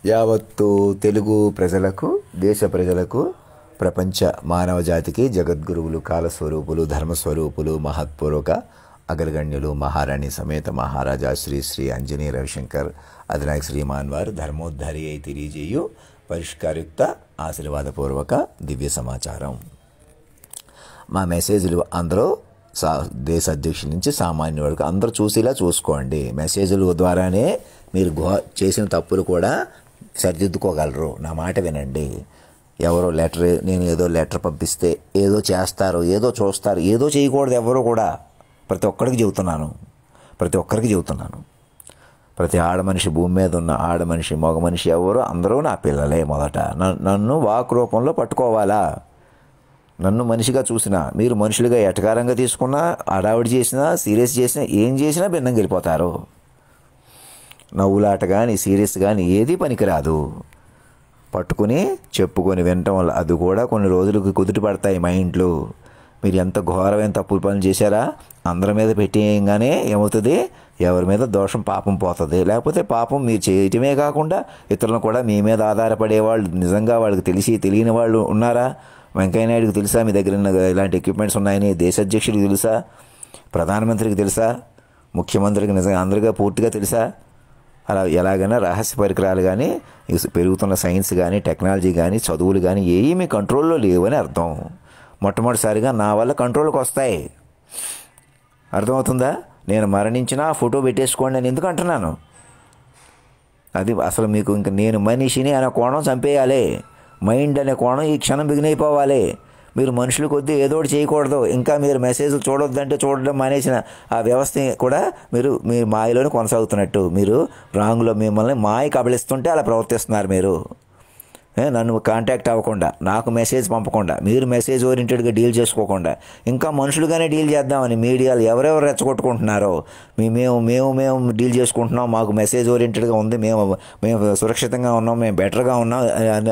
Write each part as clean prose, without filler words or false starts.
యావత్తు తెలుగు ప్రజలకు, దేశ ప్రజలకు, ప్రపంచ మానవ జాతికి జగద్గురువులు, కాలస్వరూపులు, ధర్మస్వరూపులు, మహత్పూర్వక అగ్రగణ్యులు, మహారాణి సమేత మహారాజా శ్రీ శ్రీ అంజనీ రవిశంకర్ అధినాయక శ్రీమాన్ వారు ధర్మోద్ధారి అయి తెలియజేయు పరిష్కారయుక్త ఆశీర్వాదపూర్వక దివ్య సమాచారం. మా మెసేజ్లు అందరూ దేశ అధ్యక్షుడి నుంచి సామాన్య వరకు అందరూ చూసేలా చూసుకోండి. మెసేజ్ల ద్వారానే మీరు చేసిన తప్పులు కూడా సరిదిద్దుకోగలరు. నా మాట వినండి. ఎవరో నేను ఏదో లెటర్ పంపిస్తే ఏదో చేస్తారు, ఏదో చూస్తారు, ఏదో చేయకూడదు ఎవరు కూడా. ప్రతి ఒక్కరికి చెబుతున్నాను. ప్రతి ఆడమనిషి, భూమి మీద ఉన్న ఆడమనిషి, మగ మనిషి ఎవరు అందరూ నా పిల్లలే. మొదట నన్ను వాక్ రూపంలో పట్టుకోవాలా. నన్ను మనిషిగా చూసినా, మీరు మనుషులుగా ఎటకారంగా తీసుకున్నా, అడావిడి చేసినా, సీరియస్ చేసినా, ఏం చేసినా భిన్నంగా వెళ్ళిపోతారు. నవ్వులాట కానీ సీరియస్ కానీ ఏది పనికిరాదు. పట్టుకుని చెప్పుకొని వినటం వల్ల అది కూడా కొన్ని రోజులకు కుదుట పడతాయి మైండ్లు. మీరు ఎంత ఘోరమైన తప్పులు పనులు చేశారా అందరి మీద పెట్టేయంగానే ఏమవుతుంది, ఎవరి మీద దోషం పాపం పోతుంది. లేకపోతే పాపం మీరు చేయటమే కాకుండా ఇతరులను కూడా మీ మీద ఆధారపడేవాళ్ళు, నిజంగా వాళ్ళకి తెలియని వాళ్ళు ఉన్నారా? వెంకయ్యనాయుడికి తెలుసా మీ దగ్గర ఇలాంటి ఎక్విప్మెంట్స్ ఉన్నాయని? దేశ అధ్యక్షుడికి తెలుసా? ప్రధానమంత్రికి తెలుసా? ముఖ్యమంత్రికి నిజంగా అందరిగా పూర్తిగా తెలుసా? అలా ఎలాగైనా రహస్య పరికరాలు కానీ, పెరుగుతున్న సైన్స్ కానీ, టెక్నాలజీ కానీ, చదువులు కానీ ఏవి మీ కంట్రోల్లో లేవని అర్థం. మొట్టమొదటిసారిగా నా వల్ల కంట్రోల్కి వస్తాయి. అర్థమవుతుందా? నేను మరణించినా ఫోటో పెట్టేసుకోండి అని ఎందుకు అంటున్నాను? అది అసలు మీకు ఇంక నేను మనిషిని అనే కోణం చంపేయాలి. మైండ్ అనే కోణం ఈ క్షణం బిగినైపోవాలి. మీరు మనుషుల కొద్దీ ఏదో ఒకటి చేయకూడదు. ఇంకా మీరు మెసేజ్లు చూడొద్దంటే చూడడం మానేసిన ఆ వ్యవస్థని కూడా మీరు మాయలోనే కొనసాగుతున్నట్టు. మీరు రాంగ్లో మిమ్మల్ని మాయ కబళిస్తుంటే అలా ప్రవర్తిస్తున్నారు. మీరు నన్ను కాంటాక్ట్ అవ్వకుండా, నాకు మెసేజ్ పంపకుండా, మీరు మెసేజ్ ఓరియంటెడ్గా డీల్ చేసుకోకుండా ఇంకా మనుషులుగానే డీల్ చేద్దామని మీడియాలు ఎవరెవరు రెచ్చగొట్టుకుంటున్నారో, మేము డీల్ చేసుకుంటున్నాం, మాకు మెసేజ్ ఓరియంటెడ్గా ఉంది, మేము సురక్షితంగా ఉన్నాం, మేము బెటర్గా ఉన్నాం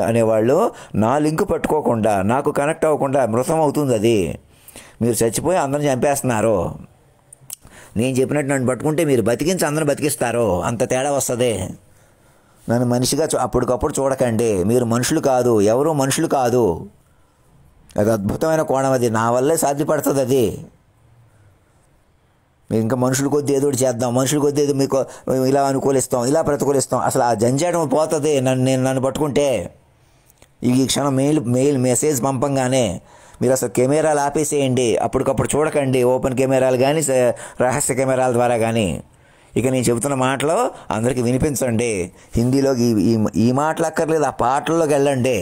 అనేవాళ్ళు నా లింక్ పట్టుకోకుండా, నాకు కనెక్ట్ అవ్వకుండా మృతం అవుతుంది. అది మీరు చచ్చిపోయి అందరిని చంపేస్తున్నారు. నేను చెప్పినట్టు నన్ను పట్టుకుంటే మీరు బతికించి అందరిని బతికిస్తారు. అంత తేడా వస్తుంది. నన్ను మనిషిగా అప్పటికప్పుడు చూడకండి. మీరు మనుషులు కాదు, ఎవరూ మనుషులు కాదు. అది అద్భుతమైన కోణం. అది నా వల్లే సాధ్యపడుతుంది. అది మీరు ఇంకా మనుషుల కొద్దీ ఏదో చేద్దాం, మనుషుల కొద్దీ ఏదో మీకు ఇలా అనుకూలిస్తాం, ఇలా ప్రతికూలిస్తాం, అసలు ఆ జంజాటం పోతుంది. నన్ను పట్టుకుంటే ఈ క్షణం మెసేజ్ పంపంగానే మీరు అసలు కెమెరాలు ఆపేసేయండి. అప్పటికప్పుడు చూడకండి, ఓపెన్ కెమెరాలు కానీ రహస్య కెమెరాల ద్వారా కానీ. ఇక నేను చెబుతున్న మాటలు అందరికీ వినిపించండి. హిందీలోకి ఈ మాటలు అక్కర్లేదు, ఆ పాటల్లోకి వెళ్ళండి.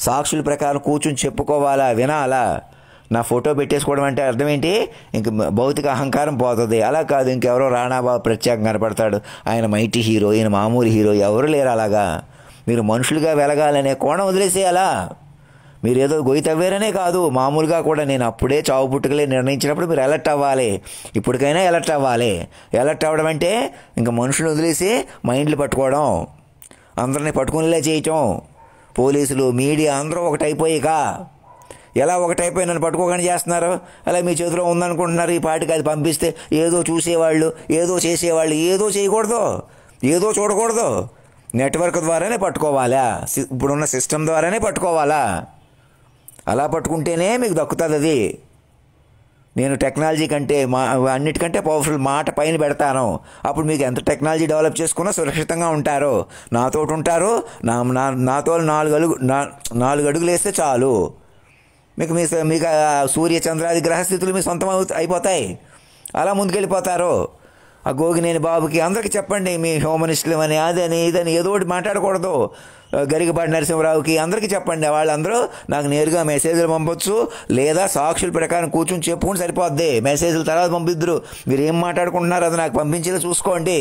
సాక్షుల ప్రకారం కూర్చుని చెప్పుకోవాలా, వినాలా. నా ఫోటో పెట్టేసుకోవడం అంటే అర్థం ఏంటి? ఇంక భౌతిక అహంకారం పోతుంది. అలా కాదు, ఇంకెవరో రాణాబాబు ప్రత్యేకంగా కనపడతాడు, ఆయన మైటీ హీరో, ఈయన మామూలు హీరో, ఎవరు లేరు అలాగా. మీరు మనుషులుగా వెలగాలనే కోణం వదిలేసేయాలా. మీరు ఏదో గొయ్యి తవ్వారనే కాదు, మామూలుగా కూడా నేను అప్పుడే చావు పుట్టుకలే నిర్ణయించినప్పుడు మీరు అలర్ట్ అవ్వాలి. ఇప్పటికైనా అలర్ట్ అవ్వాలి. అలర్ట్ అవ్వడం అంటే ఇంకా మనుషులు వదిలేసి మైండ్లు పట్టుకోవడం, అందరినీ పట్టుకునేలా చేయటం. పోలీసులు, మీడియా అందరూ ఒకటైపోయాక ఎలా ఒకటైపోయి నన్ను పట్టుకోకుండా చేస్తున్నారు? అలా మీ చేతిలో ఉందనుకుంటున్నారు. ఈ పాటికి అది పంపిస్తే ఏదో చూసేవాళ్ళు, ఏదో చేసేవాళ్ళు, ఏదో చేయకూడదు, ఏదో చూడకూడదు. నెట్వర్క్ ద్వారానే పట్టుకోవాలా, ఇప్పుడున్న సిస్టమ్ ద్వారానే పట్టుకోవాలా. అలా పట్టుకుంటేనే మీకు దక్కుతుంది. అది నేను టెక్నాలజీ కంటే అన్నిటికంటే పవర్ఫుల్ మాట పైన పెడతాను. అప్పుడు మీకు ఎంత టెక్నాలజీ డెవలప్ చేసుకున్నా సురక్షితంగా ఉంటారు, నాతోటి ఉంటారు. నాతో 4 అడుగులు వేస్తే చాలు. మీకు సూర్య చంద్రాది గ్రహస్థితులు మీ సొంతం అయిపోతాయి. అలా ముందుకెళ్ళిపోతారు. ఆ గోగినేని బాబుకి అందరికీ చెప్పండి, మీ హ్యూమనిస్టులు అని అదని ఇదని ఏదో ఒకటి మాట్లాడకూడదు. గరికపాటి నరసింహరావుకి అందరికీ చెప్పండి. వాళ్ళందరూ నాకు నేరుగా మెసేజ్లు పంపొచ్చు, లేదా సాక్షుల ప్రకారం కూర్చొని చెప్పుకుని సరిపోద్ది. మెసేజ్లు తర్వాత పంపిద్దరు. మీరు ఏం మాట్లాడుకుంటున్నారో అది నాకు పంపించేలా చూసుకోండి.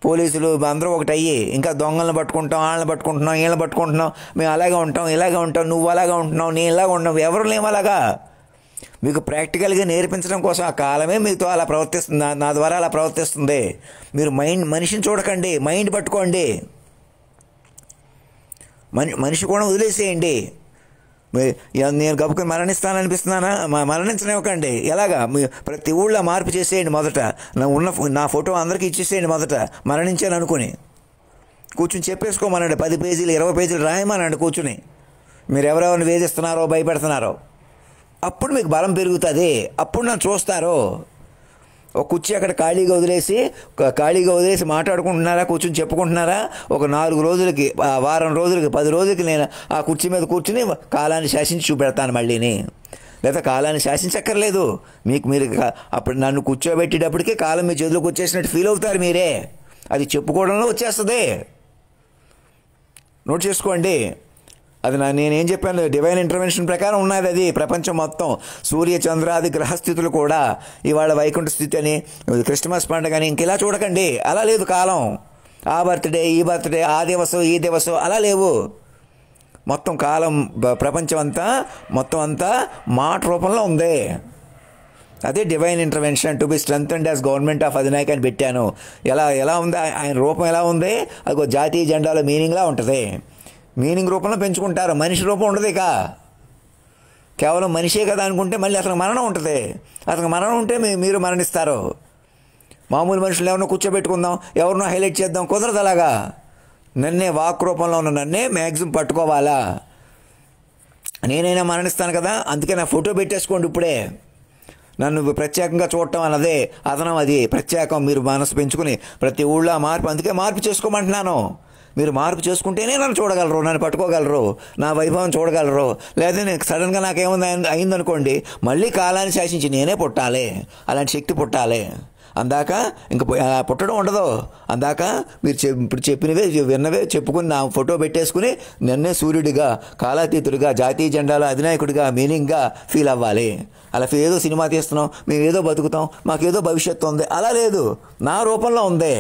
పోలీసులు అందరూ ఒకటయ్యి ఇంకా దొంగలను పట్టుకుంటాం, వాళ్ళని పట్టుకుంటున్నాం, వీళ్ళని పట్టుకుంటున్నాం, మేము అలాగే ఉంటాం, ఇలాగే ఉంటాం, నువ్వు అలాగా ఉంటున్నావు, నేను ఇలాగ ఉంటావు, ఎవరు లేము అలాగా. మీకు ప్రాక్టికల్గా నేర్పించడం కోసం ఆ కాలమే మీతో అలా ప్రవర్తిస్తుంది, నా ద్వారా అలా ప్రవర్తిస్తుంది. మీరు మనిషిని చూడకండి, మైండ్ పట్టుకోండి. మనిషి కూడా వదిలేసేయండి. నేను గబుకుని మరణిస్తాననిపిస్తున్నానా? మరణించనివ్వకండి. ఎలాగా? ప్రతి ఊళ్ళో మార్పు చేసేయండి. మొదట నా ఫోటో అందరికీ ఇచ్చేసేయండి. మొదట మరణించాను అనుకుని కూర్చుని చెప్పేసుకోమనండి, 10 పేజీలు 20 పేజీలు రాయమనండి కూర్చుని. మీరు ఎవరెవరిని వేధిస్తున్నారో భయపెడుతున్నారో, అప్పుడు మీకు బలం పెరుగుతుంది. అప్పుడు నన్ను చూస్తారు. ఒక కుర్చీ అక్కడ ఖాళీగా వదిలేసి మాట్లాడుకుంటున్నారా, కూర్చుని చెప్పుకుంటున్నారా? ఒక 4 రోజులకి, వారం రోజులకి, 10 రోజులకి నేను ఆ కుర్చీ మీద కూర్చుని కాలాన్ని శాసించి చూపెడతాను మళ్ళీని. లేదా కాలాన్ని శాసించక్కర్లేదు, మీరు అప్పుడు నన్ను కూర్చోబెట్టేటప్పటికీ కాలం మీ చేతిలోకి వచ్చేసినట్టు ఫీల్ అవుతారు మీరే. అది చెప్పుకోవడంలో వచ్చేస్తుంది. నోట్ చేసుకోండి. అది నేనేం చెప్పాను, డివైన్ ఇంటర్వెన్షన్ ప్రకారం ఉన్నది అది ప్రపంచం మొత్తం. సూర్య చంద్రాది గ్రహస్థితులు కూడా ఇవాళ వైకుంఠ స్థితి అని, క్రిస్మస్ పండుగ అని ఇంకెలా చూడకండి. అలా లేదు కాలం. ఆ బర్త్డే, ఈ బర్త్డే, ఆ దివసం, ఈ దివసం అలా లేవు. మొత్తం కాలం, ప్రపంచం అంతా మొత్తం అంతా మాట రూపంలో ఉంది. అదే divine intervention to be strengthened as government of అధినాయక్ అని పెట్టాను. ఎలా ఉంది ఆయన రూపం, ఎలా ఉంది? అది జాతీయ జెండాలో మీనింగ్లా ఉంటుంది. మీనింగ్ రూపంలో పెంచుకుంటారు. మనిషి రూపం ఉండదు. ఇక కేవలం మనిషే కదా అనుకుంటే మళ్ళీ అతనికి మరణం ఉంటుంది. అతనికి మరణం ఉంటే మీరు మరణిస్తారు. మామూలు మనుషులు ఎవరినో కూర్చోబెట్టుకుందాం, ఎవరినో హైలైట్ చేద్దాం, కుదరదు. అలాగా నన్నే, వాక్ రూపంలో ఉన్న నన్నే మ్యాక్సిమం పట్టుకోవాలా? నేనైనా మరణిస్తాను కదా, అందుకే నా ఫోటో పెట్టేసుకోండి ఇప్పుడే. నన్ను ప్రత్యేకంగా చూడటం అన్నదే అదనం, అది ప్రత్యేకం. మీరు మనసు పెంచుకుని ప్రతి ఊళ్ళో మార్పు, అందుకే మార్పు చేసుకోమంటున్నాను. మీరు మార్పు చేసుకుంటేనే నన్ను చూడగలరు, నన్ను పట్టుకోగలరు, నా వైభవం చూడగలరు. లేదా నేను సడన్గా నాకేముంది అయిందనుకోండి, మళ్ళీ కాలాన్ని శాసించి నేనే పుట్టాలి, అలాంటి శక్తి పుట్టాలి. అందాక ఇంక పుట్టడం ఉండదు. అందాక మీరు ఇప్పుడు చెప్పినవే విన్నవే చెప్పుకుని నా ఫోటో పెట్టేసుకుని నన్నే సూర్యుడిగా, కాలాతీతుడిగా, జాతీయ జెండాలో అధినాయకుడిగా, మీనింగ్గా ఫీల్ అవ్వాలి. అలా ఏదో సినిమా తీస్తున్నాం, మేము ఏదో బతుకుతాం, మాకేదో భవిష్యత్తు ఉంది, అలా లేదు. నా రూపంలో ఉంది,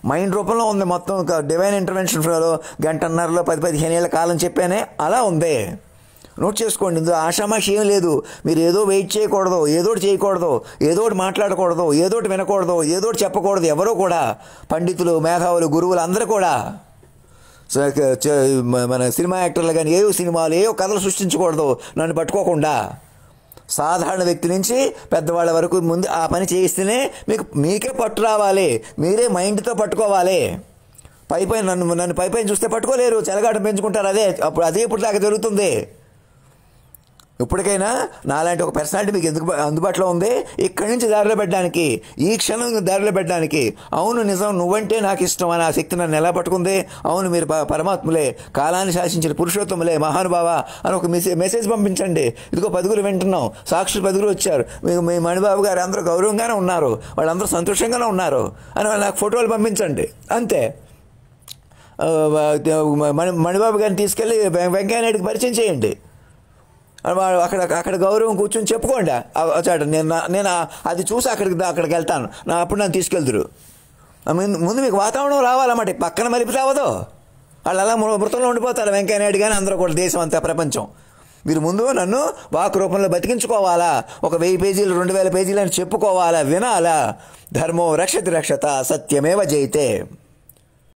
మైండ్ రూపంలో ఉంది. మొత్తం డివైన్ ఇంటర్వెన్షన్ ఫ్లోలో గంటన్నరలో 10-15 ఏళ్ళ కాలం చెప్పానే అలా ఉంది. నోట్ చేసుకోండి. ఇందులో ఆషామాషి ఏం లేదు. మీరు ఏదో వెయిట్ చేయకూడదు, ఏదోటి చేయకూడదు, ఏదోటి మాట్లాడకూడదు, ఏదోటి వినకూడదు, ఏదోటి చెప్పకూడదు. ఎవరో కూడా పండితులు, మేధావులు, గురువులు అందరూ కూడా మన సినిమా యాక్టర్లు కానీ ఏవో సినిమాలు, ఏవో కథలు సృష్టించకూడదు నన్ను పట్టుకోకుండా. సాధారణ వ్యక్తి నుంచి పెద్దవాళ్ళ వరకు ముందు ఆ పని చేయిస్తేనే మీకే పట్టు రావాలి. మీరే మైండ్తో పట్టుకోవాలి. నన్ను పైపైన చూస్తే పట్టుకోలేరు, చెలగాటం పెంచుకుంటారు. అదే ఇప్పుడు దాకా జరుగుతుంది. ఇప్పటికైనా నాలాంటి ఒక పర్సనాలిటీ మీకు ఎందుకు అందుబాటులో ఉంది? ఇక్కడి నుంచి దారిలో పెట్టడానికి, ఈ క్షణం దారిలో పెట్టడానికి. అవును నిజం, నువ్వంటే నాకు ఇష్టం అని ఆ శక్తి నన్ను ఎలా పట్టుకుంది? అవును మీరు పరమాత్ములే, కాలాన్ని శాసించిన పురుషోత్తములే, మహానుభావ అని ఒక మెసేజ్ పంపించండి. ఇదిగో 10 వింటున్నాం, సాక్షులు 10 వచ్చారు, మీ మణిబాబు గారు అందరూ గౌరవంగానే ఉన్నారు, వాళ్ళందరూ సంతోషంగానే ఉన్నారు అని నాకు ఫోటోలు పంపించండి. అంతే. మణిబాబు గారిని తీసుకెళ్ళి వెంకయ్యనాయుడికి పరిచయం చేయండి. అక్కడ గౌరవం కూర్చొని చెప్పుకోండి. చాట నేను అది చూసి అక్కడికి వెళ్తాను, అప్పుడు నన్ను తీసుకెళ్తురు. ముందు మీకు వాతావరణం రావాలన్నమాట. పక్కన మలిపి రావదు. వాళ్ళు అలా మృతంలో ఉండిపోతారు. వెంకయ్యనాయుడు కానీ అందరూ కూడా, దేశం అంతా, ప్రపంచం. మీరు ముందు నన్ను వాక్ రూపంలో బతికించుకోవాలా. ఒక 1000 పేజీలు 2000 పేజీలు అని చెప్పుకోవాలా, వినాలా. ధర్మో రక్షతి రక్షత, సత్యమేవ జయితే.